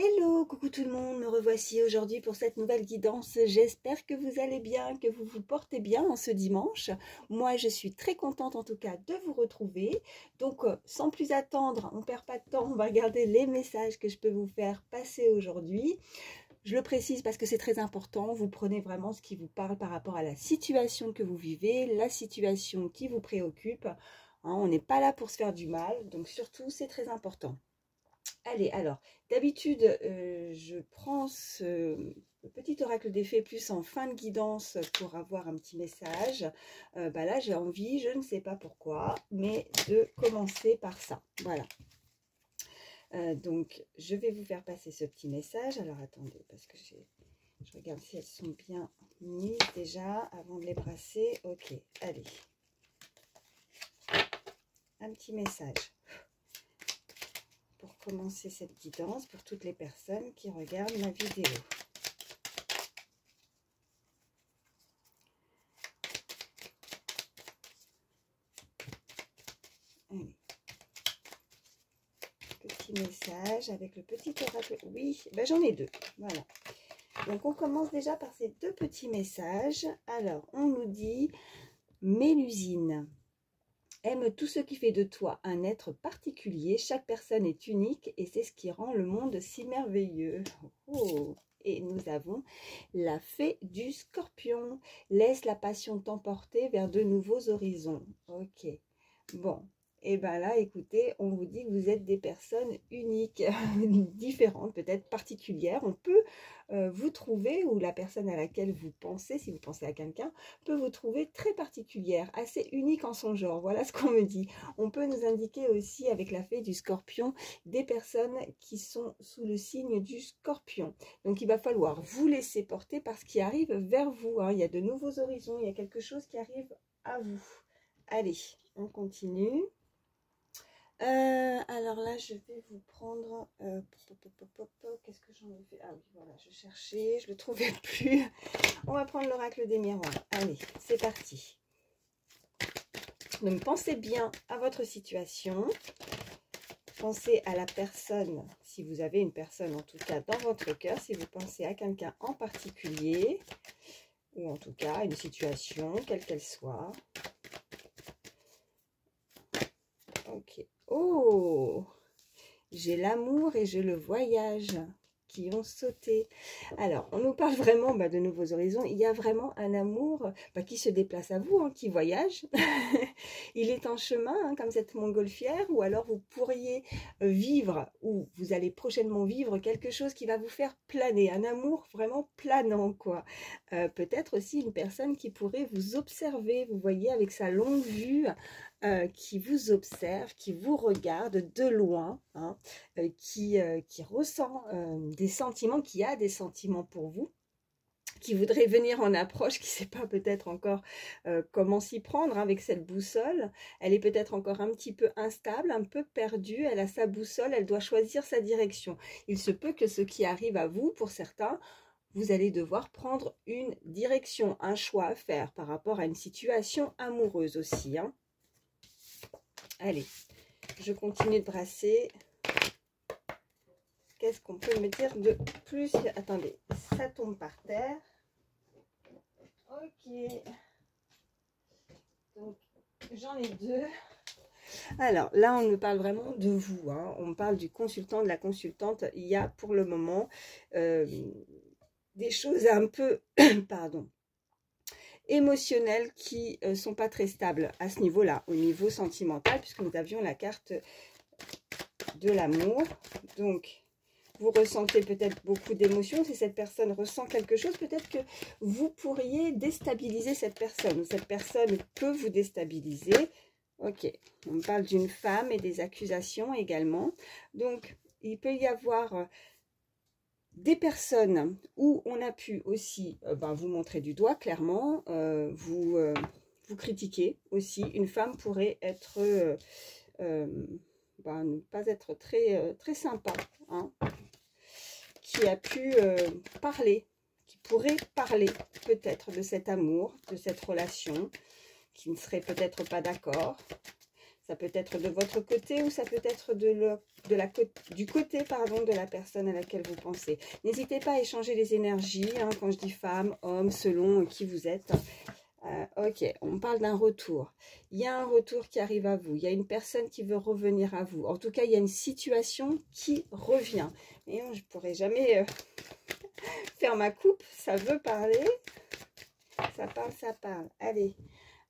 Hello, coucou tout le monde, me revoici aujourd'hui pour cette nouvelle guidance. J'espère que vous allez bien, que vous vous portez bien en ce dimanche. Moi, je suis très contente en tout cas de vous retrouver. Donc, sans plus attendre, on ne perd pas de temps, on va regarder les messages que je peux vous faire passer aujourd'hui. Je le précise parce que c'est très important, vous prenez vraiment ce qui vous parle par rapport à la situation que vous vivez, la situation qui vous préoccupe. On n'est pas là pour se faire du mal, donc surtout, c'est très important. Allez, alors, d'habitude, je prends ce petit oracle des fées plus en fin de guidance pour avoir un petit message. Là, j'ai envie, je ne sais pas pourquoi, mais de commencer par ça. Voilà. Donc, je vais vous faire passer ce petit message. Alors, attendez, parce que je regarde si elles sont bien mises déjà avant de les brasser. Ok, allez. Un petit message pour commencer cette guidance pour toutes les personnes qui regardent ma vidéo. Allez. Petit message avec le petit oracle. Oui, ben j'en ai deux. Voilà. Donc on commence déjà par ces deux petits messages. Alors, on nous dit Mélusine. Aime tout ce qui fait de toi un être particulier. Chaque personne est unique et c'est ce qui rend le monde si merveilleux. Oh. Et nous avons la fée du Scorpion. Laisse la passion t'emporter vers de nouveaux horizons. Ok. Bon. Et bien là, écoutez, on vous dit que vous êtes des personnes uniques, différentes, peut-être particulières. On peut vous trouver, ou la personne à laquelle vous pensez, si vous pensez à quelqu'un, peut vous trouver très particulière, assez unique en son genre. Voilà ce qu'on me dit. On peut nous indiquer aussi, avec la fée du Scorpion, des personnes qui sont sous le signe du Scorpion. Donc il va falloir vous laisser porter par ce qui arrive vers vous. Il y a de nouveaux horizons, il y a quelque chose qui arrive à vous. Allez, on continue. Alors là, je vais vous prendre... Qu'est-ce que j'en ai fait? Ah oui, voilà, je cherchais, je ne le trouvais plus. On va prendre l'oracle des miroirs. Allez, c'est parti. Donc, pensez bien à votre situation. Pensez à la personne, si vous avez une personne en tout cas dans votre cœur, si vous pensez à quelqu'un en particulier, ou en tout cas une situation, quelle qu'elle soit. Ok. Oh, j'ai l'amour et j'ai le voyage qui ont sauté. Alors, on nous parle vraiment de nouveaux horizons. Il y a vraiment un amour qui se déplace à vous, qui voyage. Il est en chemin, comme cette montgolfière, ou alors vous pourriez vivre, ou vous allez prochainement vivre quelque chose qui va vous faire planer, un amour vraiment planant, quoi. Peut-être aussi une personne qui pourrait vous observer, vous voyez, avec sa longue vue, qui vous observe, qui vous regarde de loin, qui ressent des sentiments, qui a des sentiments pour vous, qui voudrait venir en approche, qui ne sait pas peut-être encore comment s'y prendre avec cette boussole. Elle est peut-être encore un petit peu instable, un peu perdue, elle a sa boussole, elle doit choisir sa direction. Il se peut que ce qui arrive à vous, pour certains, vous allez devoir prendre une direction, un choix à faire par rapport à une situation amoureuse aussi. Allez, je continue de brasser. Qu'est-ce qu'on peut me dire de plus? Attendez, ça tombe par terre. Ok. Donc, j'en ai deux. Alors, là, on nous parle vraiment de vous. On parle du consultant, de la consultante. Il y a pour le moment des choses un peu, pardon, émotionnelles qui ne sont pas très stables à ce niveau-là, au niveau sentimental, puisque nous avions la carte de l'amour. Donc, vous ressentez peut-être beaucoup d'émotions. Si cette personne ressent quelque chose, peut-être que vous pourriez déstabiliser cette personne. Ou cette personne peut vous déstabiliser. Ok, on parle d'une femme et des accusations également. Donc, il peut y avoir des personnes où on a pu aussi vous montrer du doigt, clairement, vous critiquer aussi. Une femme pourrait être... ne pas être très, très sympa, qui a pu parler, qui pourrait parler peut-être de cet amour, de cette relation, qui ne serait peut-être pas d'accord. Ça peut être de votre côté ou ça peut être du côté pardon, de la personne à laquelle vous pensez. N'hésitez pas à échanger les énergies, hein, quand je dis femme, homme, selon qui vous êtes. Ok, on parle d'un retour. Il y a un retour qui arrive à vous. Il y a une personne qui veut revenir à vous. En tout cas, il y a une situation qui revient. Et je ne pourrai jamais faire ma coupe. Ça veut parler. Ça parle, ça parle. Allez,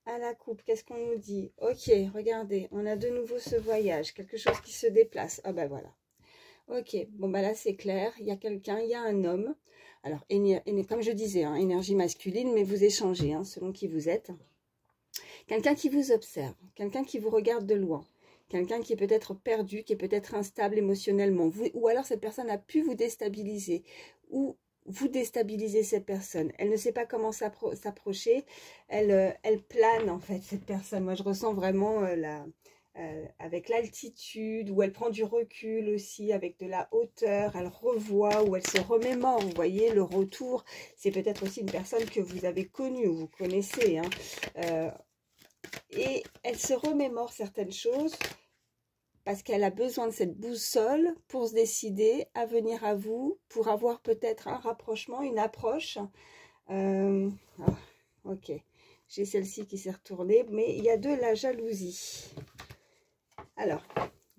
à la coupe, qu'est-ce qu'on nous dit? Ok, regardez, on a de nouveau ce voyage. Quelque chose qui se déplace. Ah ben voilà. Ok, bon ben là c'est clair. Il y a quelqu'un, il y a un homme. Alors, comme je disais, hein, énergie masculine, mais vous échangez, hein, selon qui vous êtes. Quelqu'un qui vous observe, quelqu'un qui vous regarde de loin, quelqu'un qui est peut-être perdu, qui est peut-être instable émotionnellement, ou alors cette personne a pu vous déstabiliser, ou vous déstabilisez cette personne. Elle ne sait pas comment s'approcher, elle plane en fait, cette personne. Moi je ressens vraiment avec l'altitude, où elle prend du recul aussi, avec de la hauteur, elle revoit, ou elle se remémore, vous voyez, le retour, c'est peut-être aussi une personne que vous avez connue, ou vous connaissez, hein. Et elle se remémore certaines choses, parce qu'elle a besoin de cette boussole pour se décider à venir à vous, pour avoir peut-être un rapprochement, une approche. Ok, j'ai celle-ci qui s'est retournée, mais il y a de la jalousie. Alors,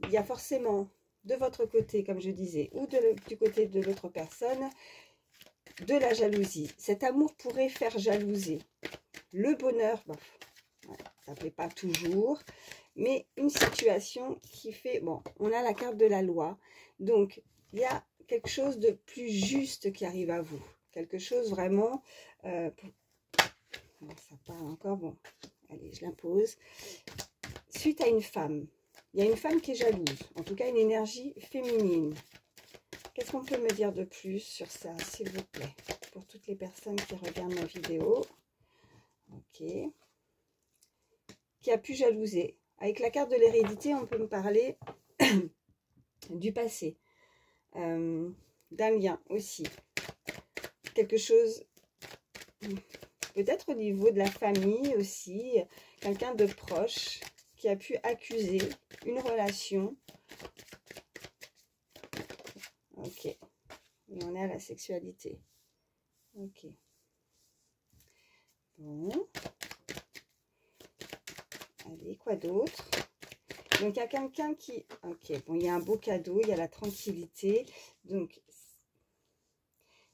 il y a forcément de votre côté, comme je disais, ou du côté de l'autre personne, de la jalousie. Cet amour pourrait faire jalouser. Le bonheur, bon, ça ne plaît pas toujours, mais une situation qui fait... Bon, on a la carte de la loi, donc il y a quelque chose de plus juste qui arrive à vous. Quelque chose vraiment... ça parle encore, bon, allez, je l'impose. Suite à une femme. Il y a une femme qui est jalouse, en tout cas une énergie féminine. Qu'est-ce qu'on peut me dire de plus sur ça, s'il vous plaît, pour toutes les personnes qui regardent ma vidéo? Ok. Qui a pu jalouser. Avec la carte de l'hérédité, on peut me parler du passé, d'un lien aussi. Quelque chose, peut-être au niveau de la famille aussi, quelqu'un de proche qui a pu accuser une relation. Ok. Et on est à la sexualité. Ok. Bon. Allez, quoi d'autre? Donc, il y a quelqu'un qui... Ok, bon, il y a un beau cadeau, il y a la tranquillité. Donc,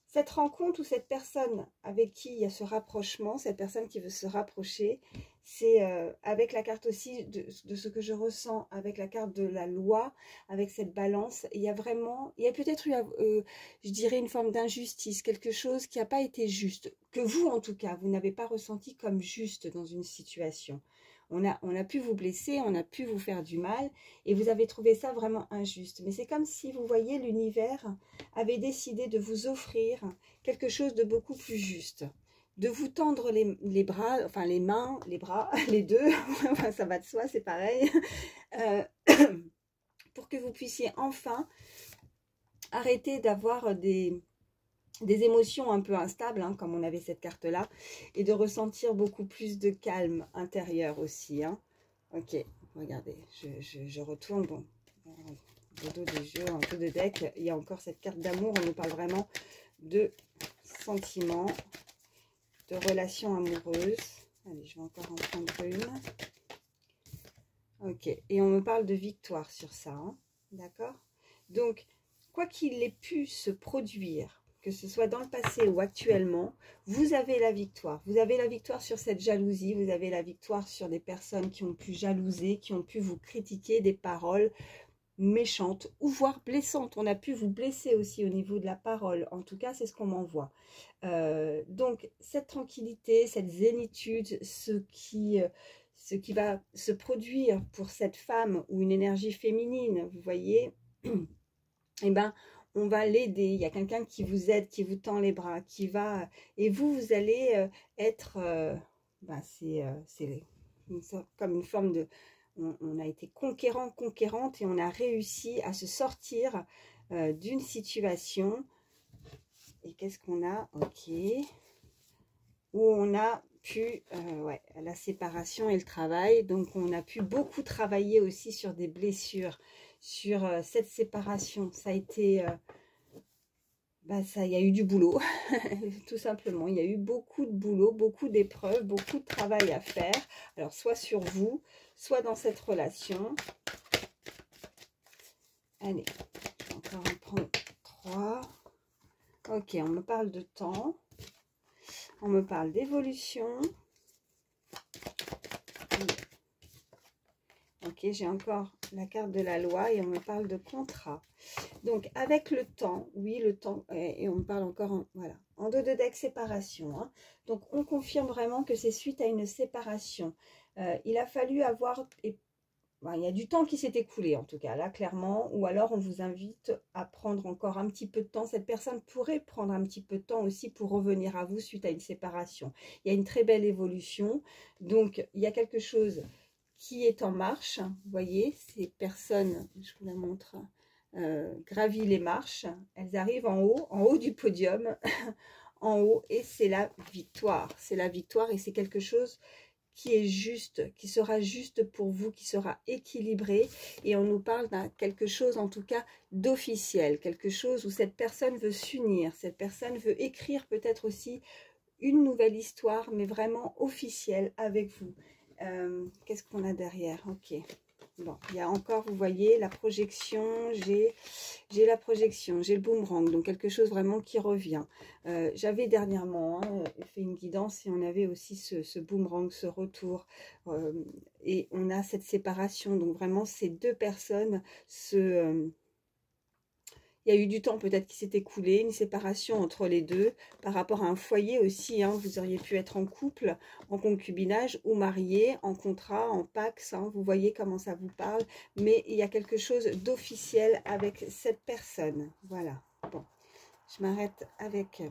cette rencontre ou cette personne avec qui il y a ce rapprochement, cette personne qui veut se rapprocher, c'est avec la carte aussi de ce que je ressens, avec la carte de la loi, avec cette balance, il y a vraiment, il y a peut-être eu, je dirais, une forme d'injustice, quelque chose qui n'a pas été juste, que vous en tout cas, vous n'avez pas ressenti comme juste dans une situation. On a pu vous blesser, on a pu vous faire du mal et vous avez trouvé ça vraiment injuste. Mais c'est comme si, vous voyez, l'univers avait décidé de vous offrir quelque chose de beaucoup plus juste. De vous tendre les bras, enfin les mains, les bras, les deux, ça va de soi, c'est pareil, pour que vous puissiez enfin arrêter d'avoir des émotions un peu instables, hein, comme on avait cette carte-là, et de ressentir beaucoup plus de calme intérieur aussi. Hein. Ok, regardez, je retourne, bon, au dos des jeux, en dos de deck, il y a encore cette carte d'amour, on nous parle vraiment de sentiments, de relations amoureuses. Allez, je vais encore en prendre une. Ok, et on me parle de victoire sur ça, hein, d'accord? Donc, quoi qu'il ait pu se produire, que ce soit dans le passé ou actuellement, vous avez la victoire. Vous avez la victoire sur cette jalousie, vous avez la victoire sur des personnes qui ont pu jalouser, qui ont pu vous critiquer des paroles méchantes ou voire blessantes. On a pu vous blesser aussi au niveau de la parole. En tout cas, c'est ce qu'on m'envoie. Donc, cette tranquillité, cette zénitude, ce qui va se produire pour cette femme ou une énergie féminine, vous voyez, eh ben, on va l'aider. Il y a quelqu'un qui vous aide, qui vous tend les bras, qui va... Et vous allez être... c'est comme une forme de... On a été conquérant, conquérante et on a réussi à se sortir d'une situation. Et qu'est-ce qu'on a? Ok. Où on a pu, ouais, la séparation et le travail. Donc, on a pu beaucoup travailler aussi sur des blessures, sur cette séparation. Ça a été, il y a eu du boulot, tout simplement. Il y a eu beaucoup de boulot, beaucoup d'épreuves, beaucoup de travail à faire. Alors, soit sur vous, soit dans cette relation. Allez, je vais encore en prendre 3. Ok, on me parle de temps. On me parle d'évolution. Ok, j'ai encore la carte de la loi et on me parle de contrat. Donc, avec le temps, oui, le temps, et on me parle encore, voilà, en dos de deck, séparation. Hein. Donc, on confirme vraiment que c'est suite à une séparation. Il a fallu avoir, ben, il y a du temps qui s'est écoulé, en tout cas, là, clairement, ou alors on vous invite à prendre encore un petit peu de temps. Cette personne pourrait prendre un petit peu de temps aussi pour revenir à vous suite à une séparation. Il y a une très belle évolution, donc il y a quelque chose qui est en marche. Vous voyez, ces personnes, je vous la montre, gravissent les marches, elles arrivent en haut du podium, en haut, et c'est la victoire. C'est la victoire et c'est quelque chose qui est juste, qui sera juste pour vous, qui sera équilibré. Et on nous parle d'un quelque chose, en tout cas, d'officiel, quelque chose où cette personne veut s'unir, cette personne veut écrire peut-être aussi une nouvelle histoire, mais vraiment officielle avec vous. Qu'est-ce qu'on a derrière? Ok. Bon, il y a encore, vous voyez, la projection, j'ai la projection, j'ai le boomerang, donc quelque chose vraiment qui revient. J'avais dernièrement fait une guidance et on avait aussi ce boomerang, ce retour, et on a cette séparation, donc vraiment ces deux personnes il y a eu du temps peut-être qui s'est écoulé, une séparation entre les deux, par rapport à un foyer aussi, hein, vous auriez pu être en couple, en concubinage ou marié, en contrat, en pax, hein, vous voyez comment ça vous parle, mais il y a quelque chose d'officiel avec cette personne, voilà. Bon, je m'arrête avec,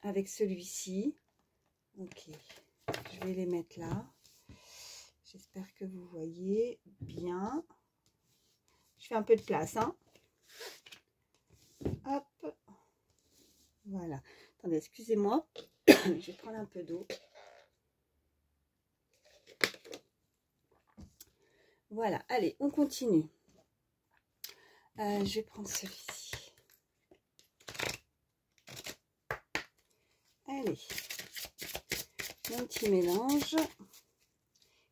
avec celui-ci, ok, je vais les mettre là, j'espère que vous voyez bien, je fais un peu de place, hein. Hop, voilà. Attendez, excusez-moi. Je vais prendre un peu d'eau. Voilà, allez, on continue. Je vais prendre celui-ci. Allez, mon petit mélange.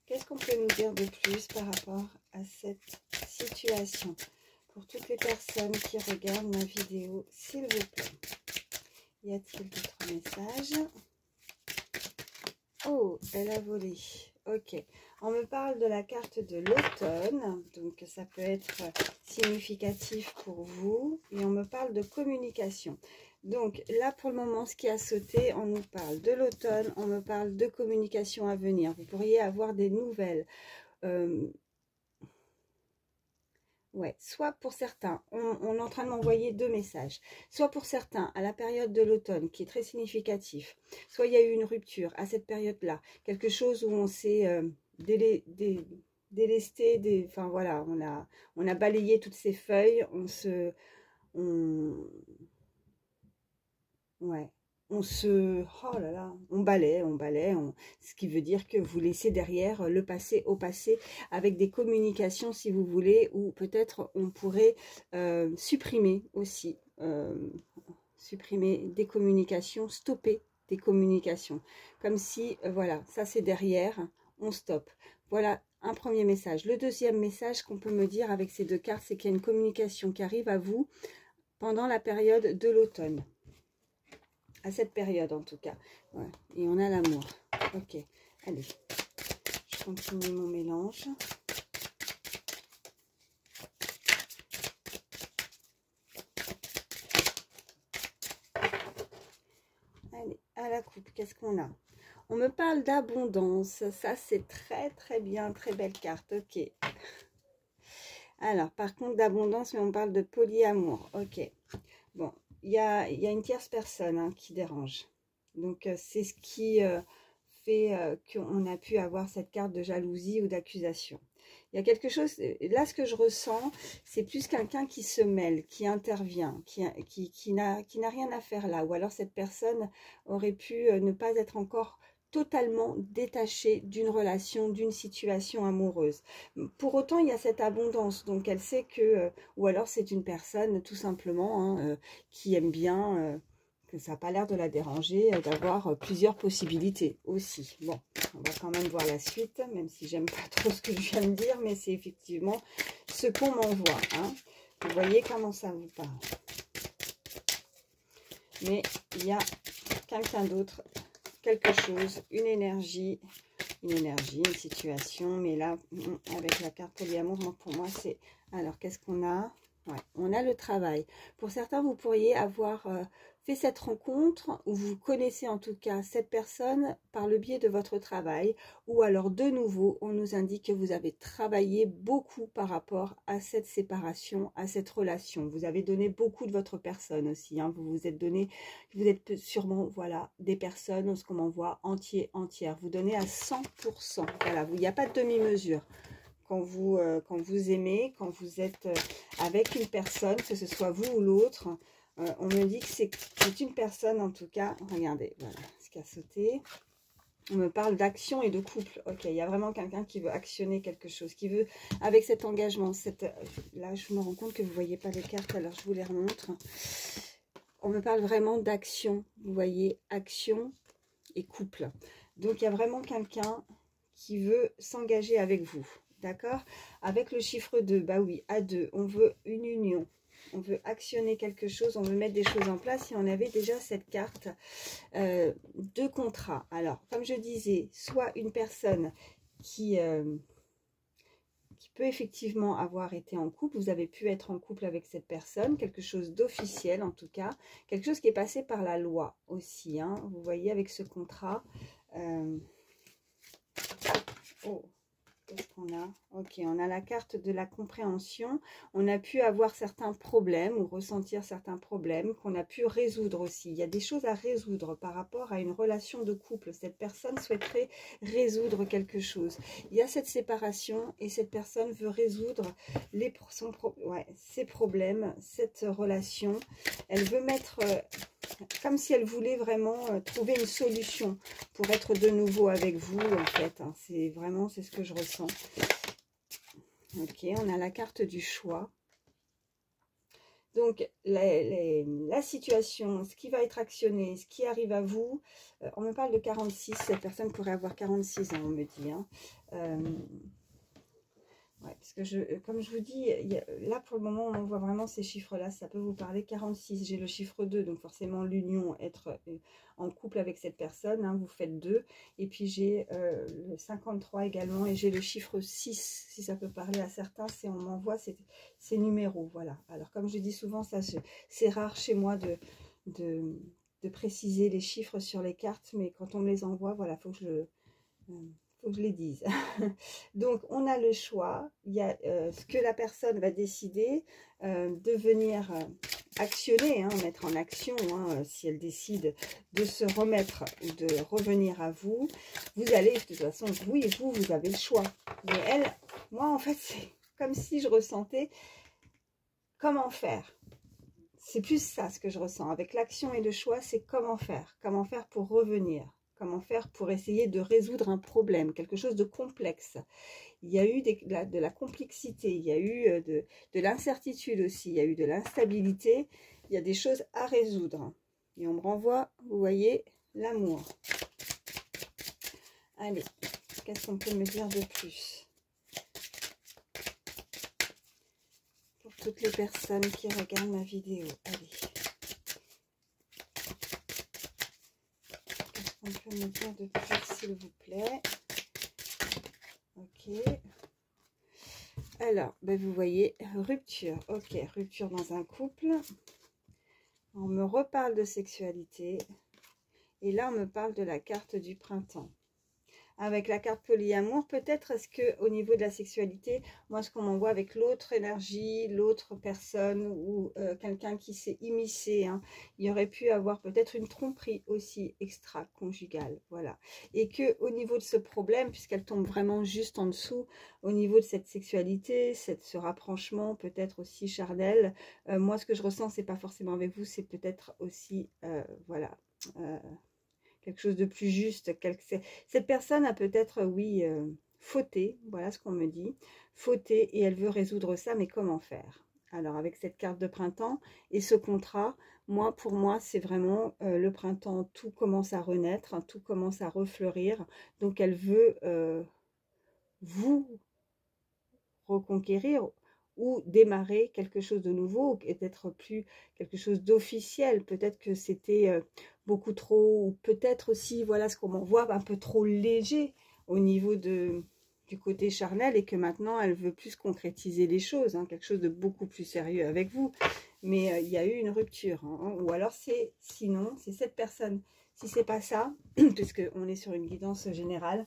Qu'est-ce qu'on peut nous dire de plus par rapport à cette situation? Pour toutes les personnes qui regardent ma vidéo, s'il vous plaît. Y a-t-il d'autres messages? Oh, elle a volé. Ok. On me parle de la carte de l'automne. Donc, ça peut être significatif pour vous. Et on me parle de communication. Donc, là, pour le moment, ce qui a sauté, on nous parle de l'automne. On me parle de communication à venir. Vous pourriez avoir des nouvelles. Ouais, soit pour certains, on est en train de m'envoyer 2 messages. Soit pour certains, à la période de l'automne, qui est très significatif, soit il y a eu une rupture à cette période-là, quelque chose où on s'est délesté, enfin voilà, on a balayé toutes ces feuilles, ouais. Oh là là, on balaie, ce qui veut dire que vous laissez derrière le passé au passé avec des communications si vous voulez, ou peut-être on pourrait supprimer aussi, supprimer des communications, stopper des communications, comme si, voilà, ça c'est derrière, on stoppe. Voilà un premier message. Le deuxième message qu'on peut me dire avec ces 2 cartes, c'est qu'il y a une communication qui arrive à vous pendant la période de l'automne. À cette période en tout cas. Ouais. Et on a l'amour. Ok, allez. Je continue mon mélange. Allez, à la coupe, qu'est-ce qu'on a? On me parle d'abondance. Ça, c'est très, très bien. Très belle carte. Ok. Alors, par contre, d'abondance, mais on parle de polyamour. Ok. Bon, il y a une tierce personne hein, qui dérange. Donc, c'est ce qui fait qu'on a pu avoir cette carte de jalousie ou d'accusation. Il y a quelque chose, là ce que je ressens, c'est plus quelqu'un qui se mêle, qui intervient, qui n'a rien à faire là. Ou alors cette personne aurait pu ne pas être encore totalement détachée d'une relation, d'une situation amoureuse. Pour autant, il y a cette abondance, donc elle sait que, ou alors c'est une personne tout simplement hein, qui aime bien, que ça n'a pas l'air de la déranger, d'avoir plusieurs possibilités aussi. Bon, on va quand même voir la suite, même si j'aime pas trop ce que je viens de dire, mais c'est effectivement ce qu'on m'envoie. Hein. Vous voyez comment ça vous parle. Mais il y a quelqu'un d'autre, quelque chose, une situation, mais là, avec la carte polyamour, pour moi, c'est... Alors, qu'est-ce qu'on a? Ouais, on a le travail. Pour certains, vous pourriez avoir fait cette rencontre, ou vous connaissez en tout cas cette personne par le biais de votre travail, ou alors de nouveau, on nous indique que vous avez travaillé beaucoup par rapport à cette séparation, à cette relation. Vous avez donné beaucoup de votre personne aussi, hein. Vous vous êtes donné, vous êtes sûrement, voilà, des personnes, ce qu'on m'envoie, entières. Vous donnez à 100%, voilà, il n'y a pas de demi-mesure. Quand vous aimez, quand vous êtes avec une personne, que ce soit vous ou l'autre, on me dit que c'est une personne en tout cas. Regardez, voilà ce qui a sauté. On me parle d'action et de couple. Ok, il y a vraiment quelqu'un qui veut actionner quelque chose, qui veut, avec cet engagement, là je me rends compte que vous ne voyez pas les cartes, alors je vous les remontre. On me parle vraiment d'action, vous voyez, action et couple. Donc il y a vraiment quelqu'un qui veut s'engager avec vous. D'accord? Avec le chiffre 2, bah oui, à 2, on veut une union. On veut actionner quelque chose, on veut mettre des choses en place. Et on avait déjà cette carte de contrat. Alors, comme je disais, soit une personne qui peut effectivement avoir été en couple, vous avez pu être en couple avec cette personne, quelque chose d'officiel en tout cas, quelque chose qui est passé par la loi aussi, hein, vous voyez avec ce contrat. Oh, qu'est-ce qu'on a? Ok, on a la carte de la compréhension. On a pu avoir certains problèmes ou ressentir certains problèmes qu'on a pu résoudre aussi. Il y a des choses à résoudre par rapport à une relation de couple. Cette personne souhaiterait résoudre quelque chose. Il y a cette séparation et cette personne veut résoudre ses problèmes, cette relation. Elle veut mettre... comme si elle voulait vraiment trouver une solution pour être de nouveau avec vous, en fait. Hein. C'est vraiment, c'est ce que je ressens. Ok, on a la carte du choix. Donc, la situation, ce qui va être actionné, ce qui arrive à vous, on me parle de 46, cette personne pourrait avoir 46 ans, on me dit. Hein. Ouais, parce que comme je vous dis, là pour le moment, on voit vraiment ces chiffres-là. Ça peut vous parler 46. J'ai le chiffre 2, donc forcément l'union, être en couple avec cette personne. Hein, vous faites 2. Et puis j'ai le 53 également. Et j'ai le chiffre 6, si ça peut parler à certains. On m'envoie ces numéros. Voilà. Alors comme je dis souvent, c'est rare chez moi de préciser les chiffres sur les cartes. Mais quand on me les envoie, voilà, il faut que je les dise. Donc, on a le choix. Il y a ce que la personne va décider de venir actionner, hein, mettre en action, hein, si elle décide de se remettre ou de revenir à vous. Vous allez, de toute façon, oui, vous avez le choix. Mais elle, moi, en fait, c'est comme si je ressentais comment faire. C'est plus ça ce que je ressens. Avec l'action et le choix, c'est comment faire. Comment faire pour revenir. Comment faire pour essayer de résoudre un problème, quelque chose de complexe. Il y a eu de la complexité, il y a eu de l'incertitude aussi, il y a eu de l'instabilité. Il y a des choses à résoudre. Et on me renvoie, vous voyez, l'amour. Allez, qu'est-ce qu'on peut me dire de plus? Pour toutes les personnes qui regardent ma vidéo, allez. On peut me dire de plus, s'il vous plaît. Ok. Alors, ben vous voyez, rupture. Ok, rupture dans un couple. On me reparle de sexualité. Et là, on me parle de la carte du printemps. avec la carte polyamour, peut-être est-ce que au niveau de la sexualité, moi ce qu'on m'envoie avec l'autre énergie, l'autre personne ou quelqu'un qui s'est immiscé, hein, il y aurait pu avoir peut-être une tromperie aussi extra-conjugale, voilà. Et que au niveau de ce problème, puisqu'elle tombe vraiment juste en dessous, au niveau de cette sexualité, ce rapprochement peut-être aussi charnel, moi ce que je ressens, c'est pas forcément avec vous, c'est peut-être aussi, voilà, quelque chose de plus juste. Cette personne a peut-être, oui, fauté, voilà ce qu'on me dit, fauté, et elle veut résoudre ça, mais comment faire? Alors, avec cette carte de printemps et ce contrat, moi, pour moi, c'est vraiment le printemps, tout commence à renaître, hein, tout commence à refleurir, donc elle veut vous reconquérir ou démarrer quelque chose de nouveau et d'être plus quelque chose d'officiel. Peut-être que c'était beaucoup trop, ou peut-être aussi, voilà ce qu'on m'envoie, un peu trop léger au niveau du côté charnel, et que maintenant elle veut plus concrétiser les choses, hein, quelque chose de beaucoup plus sérieux avec vous. Mais il y a eu une rupture, hein, ou alors sinon c'est cette personne. Si c'est pas ça, puisqu'on est sur une guidance générale,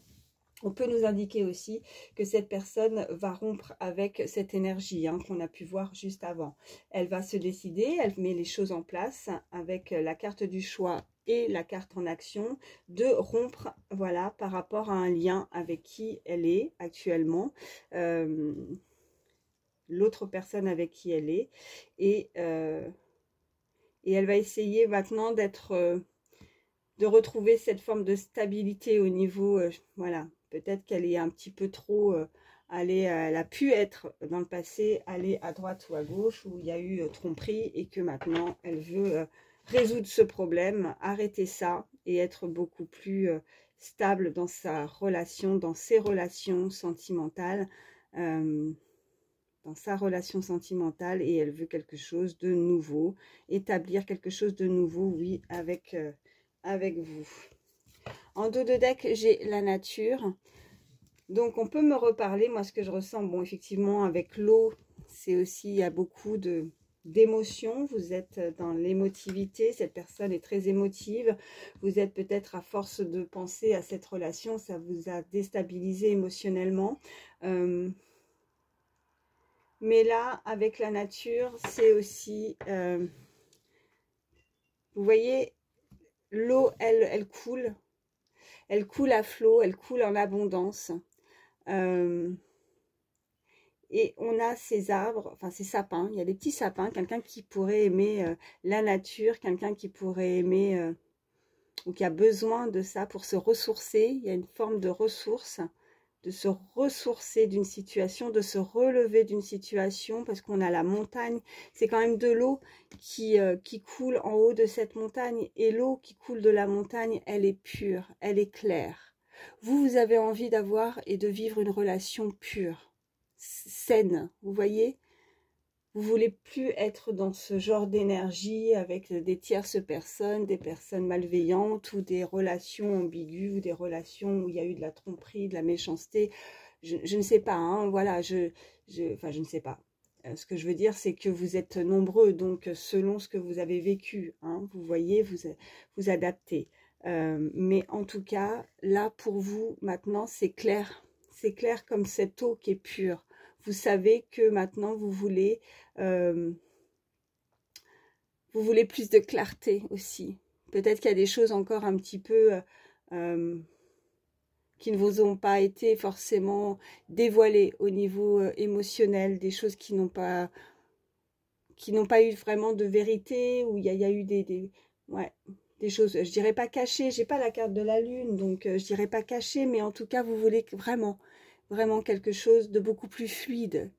on peut nous indiquer aussi que cette personne va rompre avec cette énergie, hein, qu'on a pu voir juste avant. Elle va se décider, elle met les choses en place avec la carte du choix et la carte en action, de rompre, voilà, par rapport à un lien avec qui elle est actuellement, l'autre personne avec qui elle est, et elle va essayer maintenant de retrouver cette forme de stabilité au niveau, voilà, peut-être qu'elle est un petit peu trop elle a pu être dans le passé, aller à droite ou à gauche, où il y a eu tromperie, et que maintenant elle veut résoudre ce problème, arrêter ça et être beaucoup plus stable dans sa relation, dans ses relations sentimentales, dans sa relation sentimentale, et elle veut quelque chose de nouveau, établir quelque chose de nouveau, oui, avec vous. En dos de deck, j'ai la nature. Donc, on peut me reparler. Moi, ce que je ressens, bon, effectivement, avec l'eau, c'est aussi, il y a beaucoup d'émotions. Vous êtes dans l'émotivité. Cette personne est très émotive. Vous êtes peut-être, à force de penser à cette relation, ça vous a déstabilisé émotionnellement. Mais là, avec la nature, c'est aussi, vous voyez, l'eau, elle coule. Elle coule à flot, elle coule en abondance. Et on a ces arbres, enfin ces sapins, il y a des petits sapins, quelqu'un qui pourrait aimer la nature, quelqu'un qui pourrait aimer, ou qui a besoin de ça pour se ressourcer. Il y a une forme de ressource, de se ressourcer d'une situation, de se relever d'une situation, parce qu'on a la montagne, c'est quand même de l'eau qui coule en haut de cette montagne, et l'eau qui coule de la montagne, elle est pure, elle est claire. Vous avez envie d'avoir et de vivre une relation pure, saine, vous voyez? Vous voulez plus être dans ce genre d'énergie avec des tierces personnes, des personnes malveillantes, ou des relations ambiguës, ou des relations où il y a eu de la tromperie, de la méchanceté. Je ne sais pas, hein, voilà, enfin, je ne sais pas. Ce que je veux dire, c'est que vous êtes nombreux, donc selon ce que vous avez vécu, hein, vous voyez, vous adaptez. Mais en tout cas, là, pour vous, maintenant, c'est clair. C'est clair comme cette eau qui est pure. Vous savez que maintenant, vous voulez plus de clarté aussi. Peut-être qu'il y a des choses encore un petit peu qui ne vous ont pas été forcément dévoilées au niveau émotionnel, des choses qui n'ont pas eu vraiment de vérité, où il y a eu ouais, des choses, je dirais pas cachées, j'ai pas la carte de la lune, donc je dirais pas cachées, mais en tout cas, vous voulez vraiment quelque chose de beaucoup plus fluide,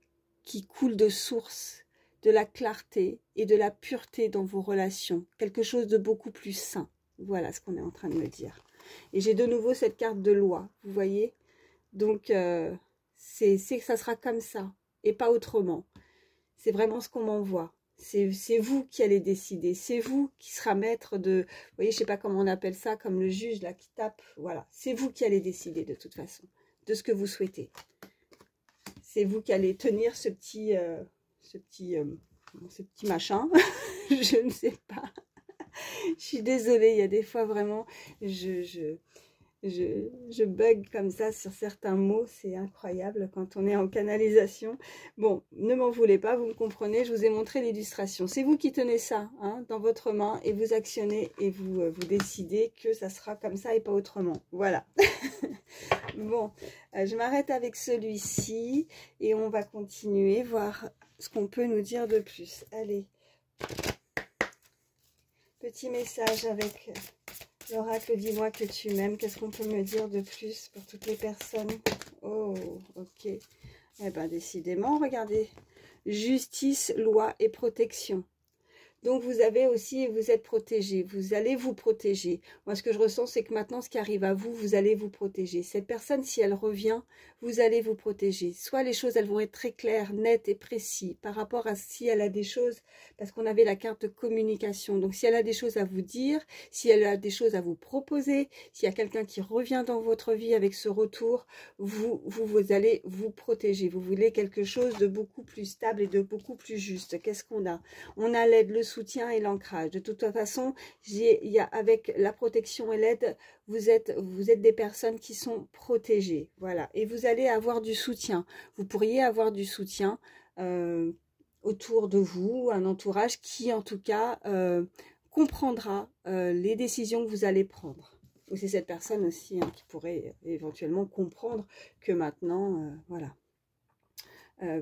qui coule de source, de la clarté et de la pureté dans vos relations, quelque chose de beaucoup plus sain. Voilà ce qu'on est en train de me dire. Et j'ai de nouveau cette carte de loi, vous voyez. Donc, c'est que ça sera comme ça et pas autrement. C'est vraiment ce qu'on m'envoie. C'est vous qui allez décider. C'est vous qui sera maître de... Vous voyez, je ne sais pas comment on appelle ça, comme le juge là qui tape. Voilà, c'est vous qui allez décider de toute façon, de ce que vous souhaitez. C'est vous qui allez tenir ce petit machin. Je ne sais pas. Je suis désolée, il y a des fois vraiment, je bug comme ça sur certains mots, c'est incroyable quand on est en canalisation. Bon, ne m'en voulez pas, vous me comprenez, je vous ai montré l'illustration. C'est vous qui tenez ça hein, dans votre main et vous actionnez et vous décidez que ça sera comme ça et pas autrement. Voilà. Bon, je m'arrête avec celui-ci et on va continuer, voir ce qu'on peut nous dire de plus. Allez, petit message avec l'oracle, dis-moi que tu m'aimes. Qu'est-ce qu'on peut me dire de plus pour toutes les personnes? Oh, ok. Eh bien, décidément, regardez. Justice, loi et protection. Donc, vous avez aussi, vous êtes protégé, vous allez vous protéger. Moi, ce que je ressens, c'est que maintenant, ce qui arrive à vous, vous allez vous protéger. Cette personne, si elle revient, vous allez vous protéger. Soit les choses, elles vont être très claires, nettes et précises par rapport à si elle a des choses, parce qu'on avait la carte de communication. Donc, si elle a des choses à vous dire, si elle a des choses à vous proposer, s'il y a quelqu'un qui revient dans votre vie avec ce retour, vous allez vous protéger. Vous voulez quelque chose de beaucoup plus stable et de beaucoup plus juste. Qu'est-ce qu'on a? On a l'aide, le soutien et l'ancrage. De toute façon, avec la protection et l'aide, vous êtes des personnes qui sont protégées. Voilà. Et vous allez avoir du soutien. Vous pourriez avoir du soutien autour de vous, un entourage qui, en tout cas, comprendra les décisions que vous allez prendre. Ou c'est cette personne aussi hein, qui pourrait éventuellement comprendre que maintenant, voilà.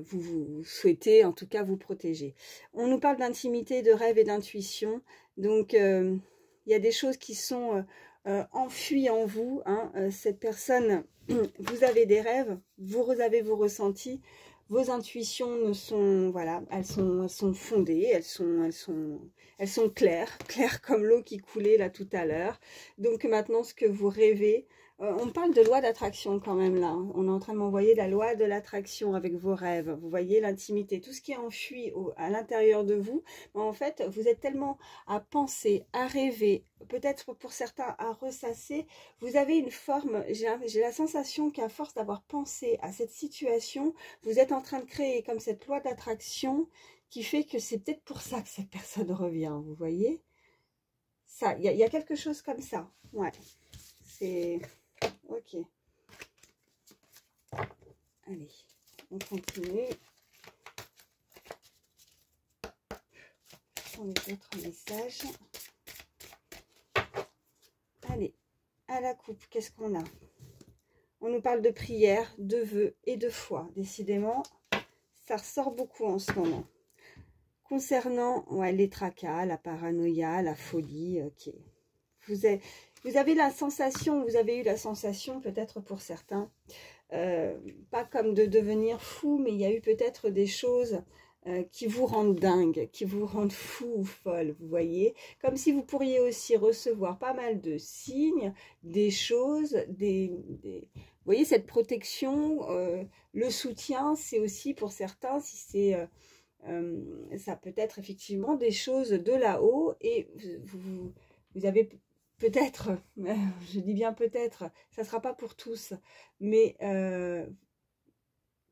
Vous souhaitez en tout cas vous protéger. On nous parle d'intimité, de rêve et d'intuition. Donc, il y a des choses qui sont enfuies en vous. Hein. Cette personne, vous avez des rêves, vous avez vos ressentis, vos intuitions ne sont, voilà, elles sont fondées, elles sont claires, claires comme l'eau qui coulait là tout à l'heure. Donc maintenant, ce que vous rêvez, on parle de loi d'attraction quand même là. Hein. On est en train de m'envoyer la loi de l'attraction avec vos rêves. Vous voyez l'intimité, tout ce qui est enfui à l'intérieur de vous. En fait, vous êtes tellement à penser, à rêver, peut-être pour certains à ressasser. Vous avez une forme, j'ai la sensation qu'à force d'avoir pensé à cette situation, vous êtes en train de créer comme cette loi d'attraction qui fait que c'est peut-être pour ça que cette personne revient. Vous voyez ça, il y a quelque chose comme ça. Ouais, c'est... Ok. Allez, on continue. On les autres messages. Allez, à la coupe, qu'est-ce qu'on a? On nous parle de prière, de vœux et de foi. Décidément, ça ressort beaucoup en ce moment. Concernant ouais, les tracas, la paranoïa, la folie, ok. Vous avez la sensation, vous avez eu la sensation, peut-être pour certains, pas comme de devenir fou, mais il y a eu peut-être des choses qui vous rendent dingue, qui vous rendent fou ou folle, vous voyez. Comme si vous pourriez aussi recevoir pas mal de signes, des choses, vous voyez, cette protection, le soutien, c'est aussi pour certains, si c'est... ça peut être effectivement des choses de là-haut et vous avez peut-être, je dis bien peut-être, ça ne sera pas pour tous, mais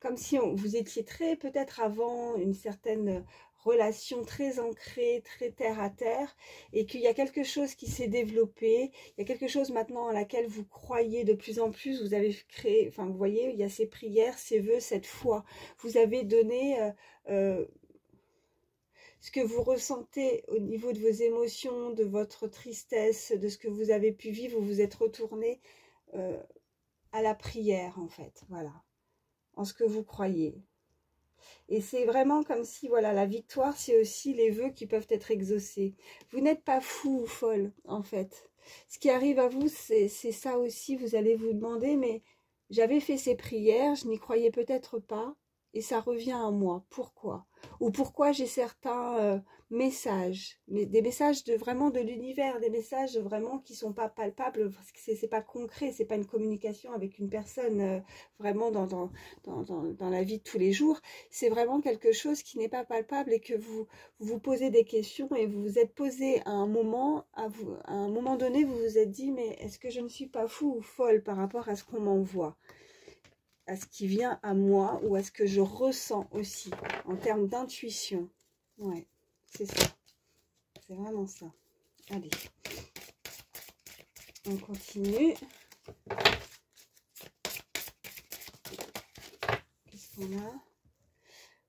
comme si vous étiez peut-être avant une certaine relation très ancrée, très terre à terre, et qu'il y a quelque chose qui s'est développé, il y a quelque chose maintenant à laquelle vous croyez de plus en plus, vous avez créé, enfin vous voyez, il y a ces prières, ces vœux, cette foi, vous avez donné... ce que vous ressentez au niveau de vos émotions, de votre tristesse, de ce que vous avez pu vivre, vous vous êtes retourné à la prière en fait, voilà, en ce que vous croyez. Et c'est vraiment comme si, voilà, la victoire, c'est aussi les vœux qui peuvent être exaucés. Vous n'êtes pas fou ou folle, en fait. Ce qui arrive à vous, c'est ça aussi, vous allez vous demander, mais j'avais fait ces prières, je n'y croyais peut-être pas, et ça revient à moi. Pourquoi? Ou pourquoi j'ai certains messages, mais des messages vraiment de l'univers, des messages vraiment qui sont pas palpables, parce que c'est pas concret, c'est pas une communication avec une personne vraiment dans la vie de tous les jours. C'est vraiment quelque chose qui n'est pas palpable et que vous posez des questions et vous vous êtes posé à un moment, à un moment donné, vous vous êtes dit, mais est-ce que je ne suis pas fou ou folle par rapport à ce qu'on m'envoie? À ce qui vient à moi ou à ce que je ressens aussi en termes d'intuition. Ouais, c'est ça. C'est vraiment ça. Allez, on continue. Qu'est-ce qu'on a?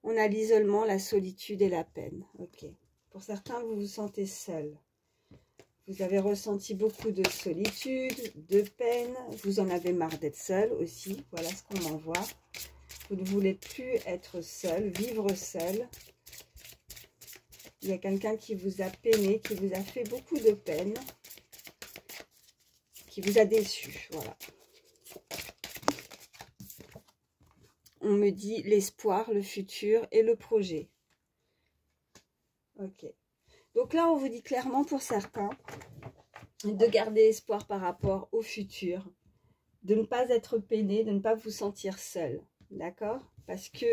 On a l'isolement, la solitude et la peine. Ok. Pour certains, vous vous sentez seul. Vous avez ressenti beaucoup de solitude, de peine. Vous en avez marre d'être seul aussi. Voilà ce qu'on m'envoie. Vous ne voulez plus être seul, vivre seul. Il y a quelqu'un qui vous a peiné, qui vous a fait beaucoup de peine, qui vous a déçu. Voilà. On me dit l'espoir, le futur et le projet. Ok. Donc là, on vous dit clairement pour certains de garder espoir par rapport au futur, de ne pas être peiné, de ne pas vous sentir seul. D'accord? Parce que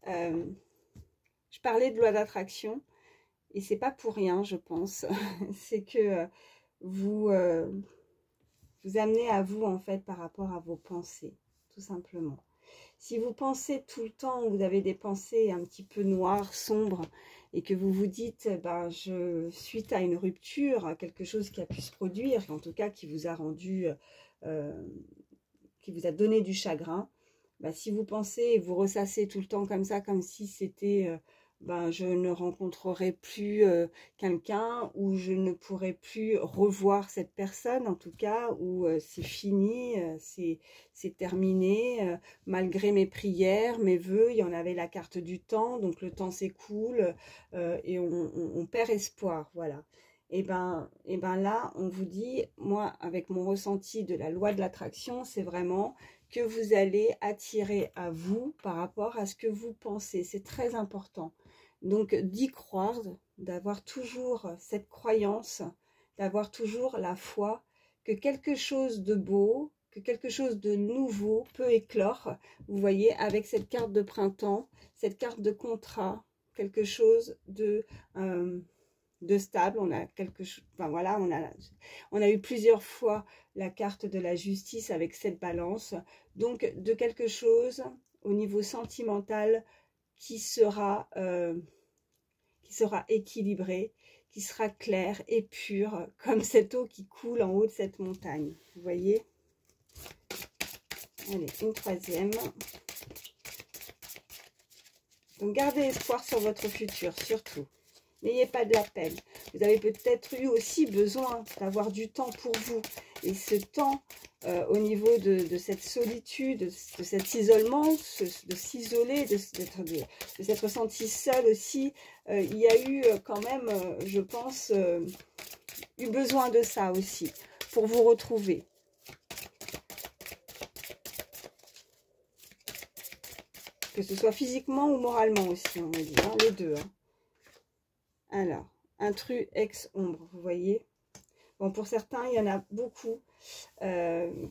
je parlais de loi d'attraction et c'est pas pour rien, je pense. C'est que vous amenez à vous, en fait, par rapport à vos pensées, tout simplement. Si vous pensez tout le temps, vous avez des pensées un petit peu noires, sombres, et que vous vous dites, ben, suite à une rupture, à quelque chose qui a pu se produire, en tout cas qui vous a rendu, qui vous a donné du chagrin, ben, si vous pensez et vous ressassez tout le temps comme ça, comme si c'était, ben, je ne rencontrerai plus quelqu'un, ou je ne pourrai plus revoir cette personne, en tout cas, ou c'est fini, c'est terminé, malgré mes prières, mes vœux, il y en avait la carte du temps, donc le temps s'écoule et on perd espoir, voilà. Et ben là, on vous dit, moi, avec mon ressenti de la loi de l'attraction, c'est vraiment que vous allez attirer à vous par rapport à ce que vous pensez. C'est très important. Donc, d'y croire, d'avoir toujours cette croyance, d'avoir toujours la foi que quelque chose de beau, que quelque chose de nouveau peut éclore. Vous voyez, avec cette carte de printemps, cette carte de contrat, quelque chose de stable. On a quelque chose, enfin voilà, on a eu plusieurs fois la carte de la justice avec cette balance. Donc, de quelque chose au niveau sentimental qui sera équilibré, qui sera clair et pur, comme cette eau qui coule en haut de cette montagne. Vous voyez? Allez, une troisième. Donc, gardez espoir sur votre futur, surtout. N'ayez pas de la peine. Vous avez peut-être eu aussi besoin d'avoir du temps pour vous. Et ce temps, au niveau de cette solitude, de cet isolement, de s'isoler, de s'être senti seul aussi, il y a eu quand même, je pense, eu besoin de ça aussi, pour vous retrouver. Que ce soit physiquement ou moralement aussi, on me dit, hein, les deux. Hein. Alors, intrus, ex-ombre, vous voyez. Bon, pour certains, il y en a beaucoup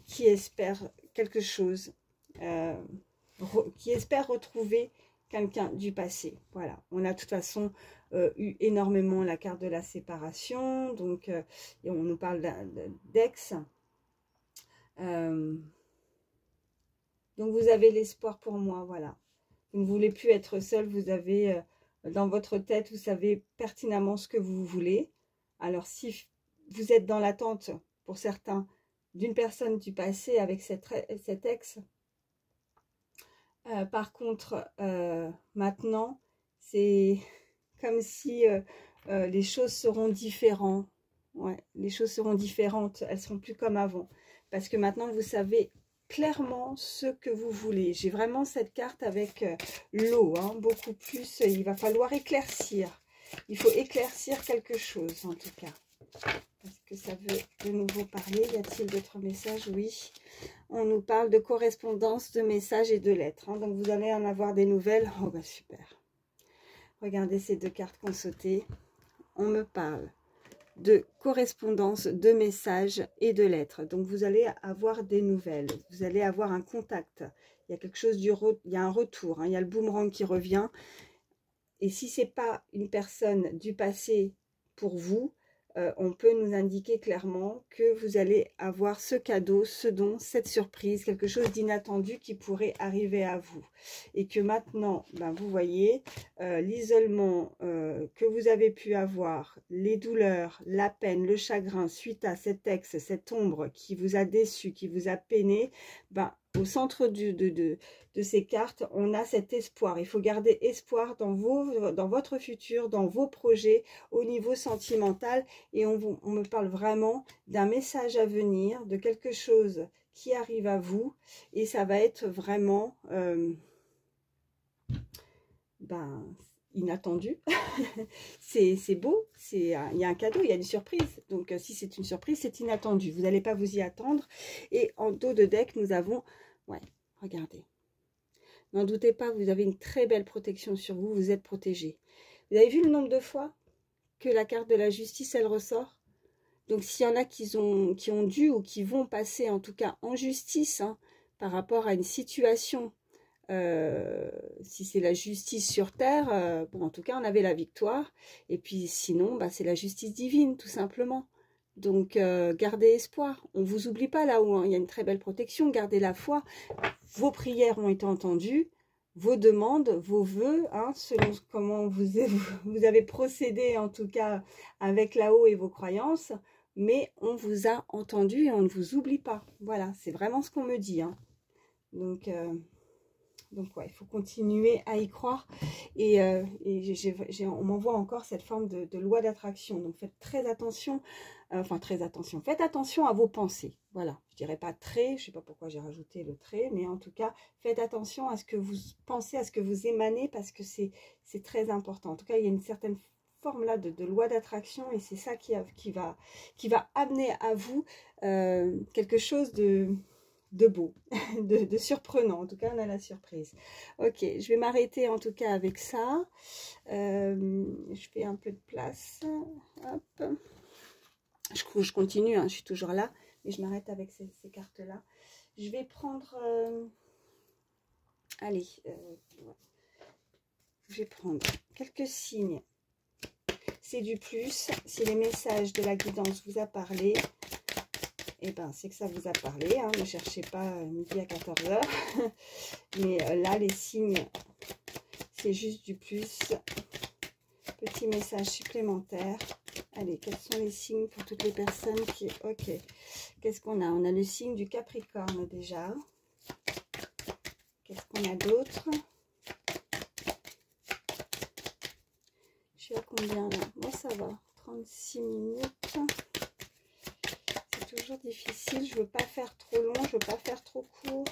qui espèrent quelque chose, qui espèrent retrouver quelqu'un du passé. Voilà, on a de toute façon eu énormément la carte de la séparation, donc et on nous parle d'ex. Donc, vous avez l'espoir pour moi, voilà. Vous ne voulez plus être seul, vous avez... dans votre tête, vous savez pertinemment ce que vous voulez. Alors, si vous êtes dans l'attente, pour certains, d'une personne du passé avec cet ex, par contre, maintenant, c'est comme si les choses seront différentes. Ouais, les choses seront différentes, elles ne seront plus comme avant. Parce que maintenant, vous savez clairement ce que vous voulez. J'ai vraiment cette carte avec l'eau, hein, beaucoup plus. Il va falloir éclaircir. Il faut éclaircir quelque chose, en tout cas. Est-ce que ça veut de nouveau parler? Y a-t-il d'autres messages? Oui. On nous parle de correspondance, de messages et de lettres. Hein. Donc, vous allez en avoir des nouvelles. Oh, bah super. Regardez ces deux cartes qu'on sautait. On me parle de correspondance, de messages et de lettres. Donc, vous allez avoir des nouvelles. Vous allez avoir un contact. Il y a quelque chose il y a un retour. Hein. Il y a le boomerang qui revient. Et si ce n'est pas une personne du passé pour vous, on peut nous indiquer clairement que vous allez avoir ce cadeau, ce don, cette surprise, quelque chose d'inattendu qui pourrait arriver à vous. Et que maintenant, ben, vous voyez, l'isolement que vous avez pu avoir, les douleurs, la peine, le chagrin suite à cet ex, cette ombre qui vous a déçu, qui vous a peiné, ben, au centre de ces cartes, on a cet espoir. Il faut garder espoir dans votre futur, dans vos projets, au niveau sentimental. Et on me parle vraiment d'un message à venir, de quelque chose qui arrive à vous. Et ça va être vraiment inattendu. C'est beau, il y a un cadeau, il y a une surprise. Donc si c'est une surprise, c'est inattendu. Vous n'allez pas vous y attendre. Et en dos de deck, nous avons... Ouais, regardez. N'en doutez pas, vous avez une très belle protection sur vous, vous êtes protégé. Vous avez vu le nombre de fois que la carte de la justice, elle ressort? Donc, s'il y en a qui ont dû ou qui vont passer, en tout cas, en justice, hein, par rapport à une situation, si c'est la justice sur terre, bon, en tout cas, on avait la victoire. Et puis, sinon, bah, c'est la justice divine, tout simplement. Donc, gardez espoir. On ne vous oublie pas là-haut, hein. Il y a une très belle protection. Gardez la foi. Vos prières ont été entendues. Vos demandes, vos vœux, hein, selon comment vous avez procédé, en tout cas, avec là-haut et vos croyances. Mais on vous a entendu et on ne vous oublie pas. Voilà, c'est vraiment ce qu'on me dit, hein. Donc ouais, il faut continuer à y croire. Et on m'envoie encore cette forme de loi d'attraction. Donc faites très attention. Enfin, très attention. Faites attention à vos pensées. Voilà, je dirais pas très. Je ne sais pas pourquoi j'ai rajouté le très. Mais en tout cas, faites attention à ce que vous pensez, à ce que vous émanez. Parce que c'est très important. En tout cas, il y a une certaine forme là de loi d'attraction. Et c'est ça qui va amener à vous quelque chose de beau, de surprenant. En tout cas, on a la surprise. Ok, je vais m'arrêter en tout cas avec ça. Je fais un peu de place. Hop. Je continue, hein, je suis toujours là, mais je m'arrête avec ces cartes-là. Je vais prendre... allez, je vais prendre quelques signes. C'est du plus. Si les messages de la guidance vous a parlé, eh ben, c'est que ça vous a parlé, hein. Ne cherchez pas midi à 14 h. Mais là, les signes, c'est juste du plus. Petit message supplémentaire. Allez, quels sont les signes pour toutes les personnes qui... Ok. Qu'est-ce qu'on a? On a le signe du Capricorne déjà. Qu'est-ce qu'on a d'autre? Je suis à combien là? Moi, ça va. 36 minutes. Toujours difficile, je veux pas faire trop long, je veux pas faire trop court.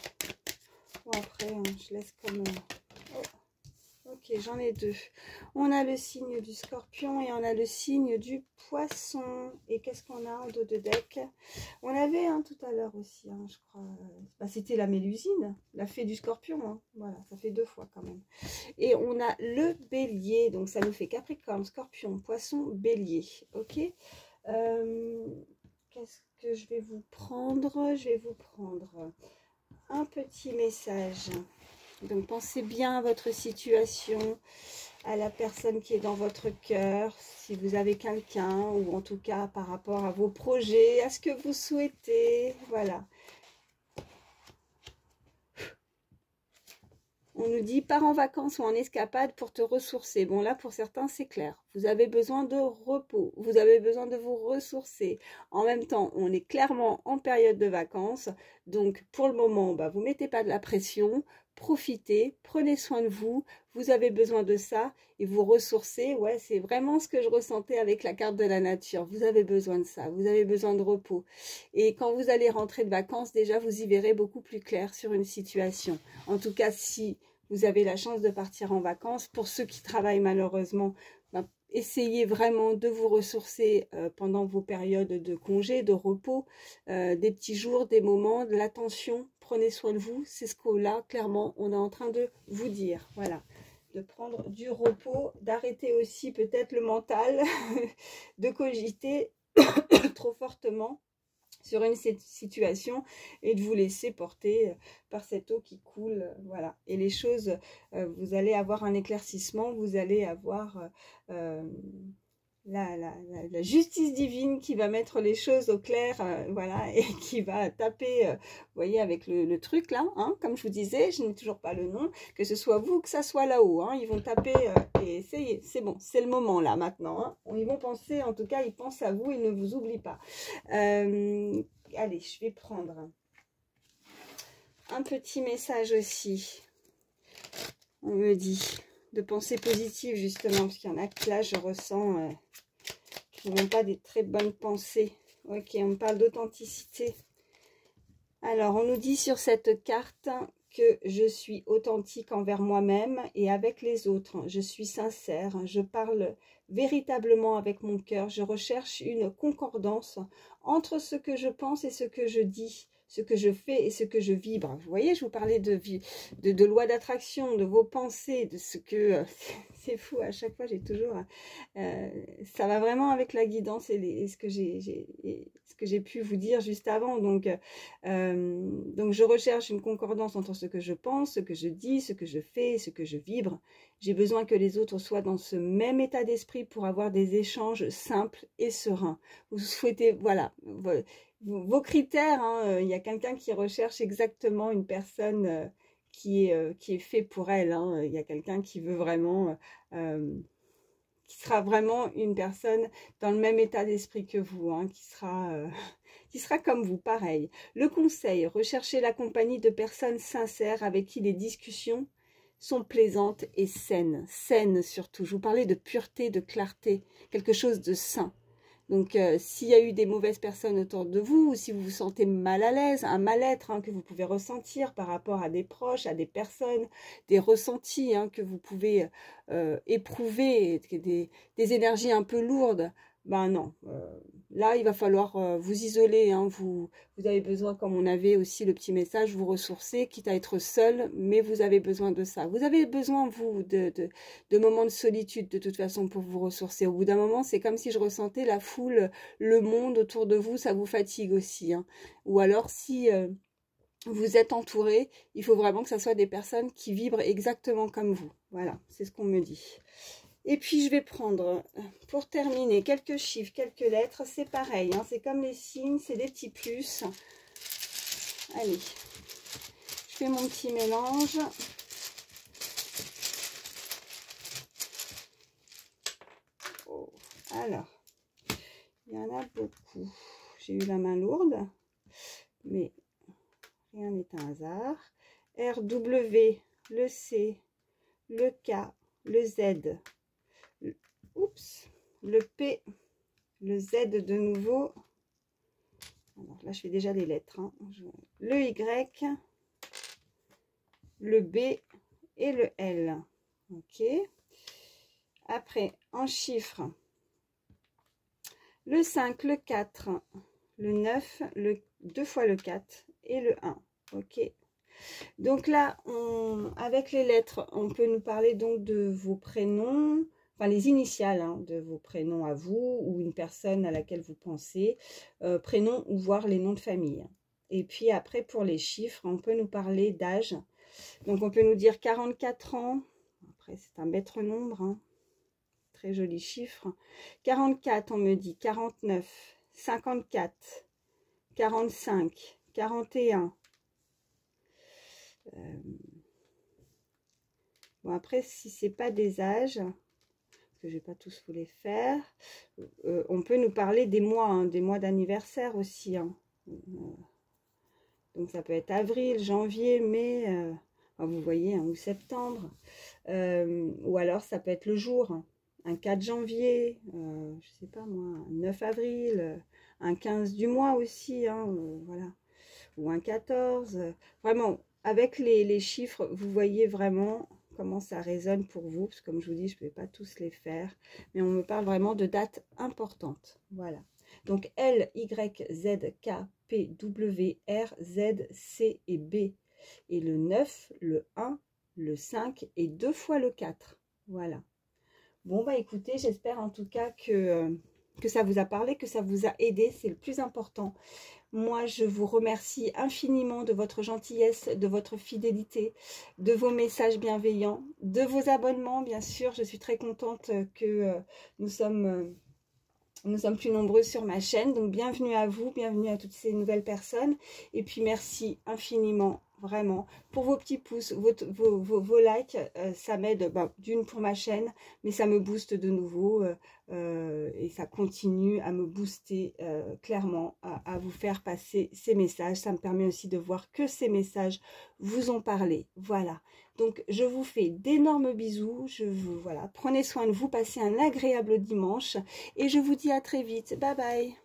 Bon, après hein, je laisse comme oh. Ok, j'en ai deux. On a le signe du Scorpion et on a le signe du Poisson. Et qu'est-ce qu'on a en dos de deck? On avait tout à l'heure aussi, hein, je crois, bah, c'était la Mélusine, la fée du Scorpion, hein. Voilà, ça fait deux fois quand même. Et on a le Bélier, donc ça nous fait Capricorne, Scorpion, Poisson, Bélier. Ok, qu'est-ce que je vais vous prendre? Je vais vous prendre un petit message. Donc, pensez bien à votre situation, à la personne qui est dans votre cœur, si vous avez quelqu'un, ou en tout cas par rapport à vos projets, à ce que vous souhaitez. Voilà. On nous dit, pars en vacances ou en escapade pour te ressourcer. Bon, là, pour certains, c'est clair. Vous avez besoin de repos. Vous avez besoin de vous ressourcer. En même temps, on est clairement en période de vacances. Donc, pour le moment, bah, vous ne mettez pas de la pression. Profitez, prenez soin de vous. Vous avez besoin de ça et vous ressourcez. Ouais, c'est vraiment ce que je ressentais avec la carte de la nature. Vous avez besoin de ça. Vous avez besoin de repos. Et quand vous allez rentrer de vacances, déjà, vous y verrez beaucoup plus clair sur une situation. En tout cas, si vous avez la chance de partir en vacances. Pour ceux qui travaillent malheureusement, ben, essayez vraiment de vous ressourcer pendant vos périodes de congé, de repos, des petits jours, des moments, de l'attention. Prenez soin de vous. C'est ce que là, clairement, on est en train de vous dire. Voilà, de prendre du repos, d'arrêter aussi peut-être le mental, de cogiter trop fortement sur une situation et de vous laisser porter par cette eau qui coule, voilà. Et les choses, vous allez avoir un éclaircissement, vous allez avoir la justice divine qui va mettre les choses au clair, voilà, et qui va taper, vous voyez, avec le truc là, hein, comme je vous disais, je n'ai toujours pas le nom, que ce soit vous, que ça soit là-haut, hein, ils vont taper, et c'est bon, c'est le moment là maintenant, hein, ils vont penser, en tout cas, ils pensent à vous, ils ne vous oublient pas. Allez, je vais prendre un petit message aussi, on me dit, de pensée positive justement, parce qu'il y en a que là, je ressens... qui n'ont pas des très bonnes pensées. Ok, on parle d'authenticité. Alors, on nous dit sur cette carte que je suis authentique envers moi-même et avec les autres. Je suis sincère, je parle véritablement avec mon cœur. Je recherche une concordance entre ce que je pense et ce que je dis, ce que je fais et ce que je vibre. Vous voyez, je vous parlais de loi d'attraction, de vos pensées, de ce que... c'est fou, à chaque fois, j'ai toujours... ça va vraiment avec la guidance et ce que j'ai pu vous dire juste avant. Donc, je recherche une concordance entre ce que je pense, ce que je dis, ce que je fais, ce que je vibre. J'ai besoin que les autres soient dans ce même état d'esprit pour avoir des échanges simples et sereins. Vous souhaitez, voilà, vos critères, hein, il y a quelqu'un qui recherche exactement une personne qui est fait pour elle, hein. Il y a quelqu'un qui veut vraiment, qui sera vraiment une personne dans le même état d'esprit que vous, hein, qui sera comme vous, pareil. Le conseil, recherchez la compagnie de personnes sincères avec qui les discussions sont plaisantes et saines. Saines surtout, je vous parlais de pureté, de clarté, quelque chose de sain. Donc, s'il y a eu des mauvaises personnes autour de vous, ou si vous vous sentez mal à l'aise, un mal-être, hein, que vous pouvez ressentir par rapport à des proches, à des personnes, des ressentis, hein, que vous pouvez éprouver, des énergies un peu lourdes, ben non. Là, il va falloir vous isoler, hein, vous avez besoin, comme on avait aussi le petit message, vous ressourcer, quitte à être seul, mais vous avez besoin de ça. Vous avez besoin, vous, de moments de solitude, de toute façon, pour vous ressourcer. Au bout d'un moment, c'est comme si je ressentais la foule, le monde autour de vous, ça vous fatigue aussi, hein. Ou alors, si vous êtes entouré, il faut vraiment que ce soit des personnes qui vibrent exactement comme vous. Voilà, c'est ce qu'on me dit. Et puis, je vais prendre, pour terminer, quelques chiffres, quelques lettres. C'est pareil, hein, c'est comme les signes, c'est des petits plus. Allez, je fais mon petit mélange. Oh, alors, il y en a beaucoup. J'ai eu la main lourde, mais rien n'est un hasard. R, W, le C, le K, le Z. Oups, le P, le Z de nouveau. Alors là, je fais déjà les lettres, hein. Le Y, le B et le L. Ok. Après, en chiffres, le 5, le 4, le 9, le 2 fois le 4 et le 1. Ok. Donc là, avec les lettres, on peut nous parler donc de vos prénoms, enfin les initiales, hein, de vos prénoms à vous ou une personne à laquelle vous pensez, prénom ou voir les noms de famille. Et puis après, pour les chiffres, on peut nous parler d'âge. Donc on peut nous dire 44 ans, après c'est un maître nombre, hein. Très joli chiffre. 44, on me dit 49, 54, 45, 41. Bon, après, si c'est pas des âges, parce que je vais pas tous vous les faire, on peut nous parler des mois, hein, des mois d'anniversaire aussi, hein. Donc ça peut être avril, janvier, mai, vous voyez, hein, ou septembre, ou alors ça peut être le jour, hein, un 4 janvier, je sais pas moi, un 9 avril, un 15 du mois aussi, hein, voilà, ou un 14, vraiment, avec les chiffres, vous voyez vraiment comment ça résonne pour vous, parce que comme je vous dis, je ne vais pas tous les faire, mais on me parle vraiment de dates importantes, voilà. Donc L, Y, Z, K, P, W, R, Z, C et B. Et le 9, le 1, le 5 et 2 fois le 4. Voilà. Bon, bah écoutez, j'espère en tout cas que ça vous a parlé, que ça vous a aidé. C'est le plus important. Moi, je vous remercie infiniment de votre gentillesse, de votre fidélité, de vos messages bienveillants, de vos abonnements, bien sûr. Je suis très contente que nous sommes Nous sommes plus nombreux sur ma chaîne, donc bienvenue à vous, bienvenue à toutes ces nouvelles personnes. Et puis merci infiniment, vraiment, pour vos petits pouces, vos likes. Ça m'aide d'une pour ma chaîne, mais ça me booste de nouveau et ça continue à me booster clairement, à vous faire passer ces messages. Ça me permet aussi de voir que ces messages vous ont parlé. Voilà. Donc, je vous fais d'énormes bisous. Voilà, prenez soin de vous, passez un agréable dimanche et je vous dis à très vite. Bye bye.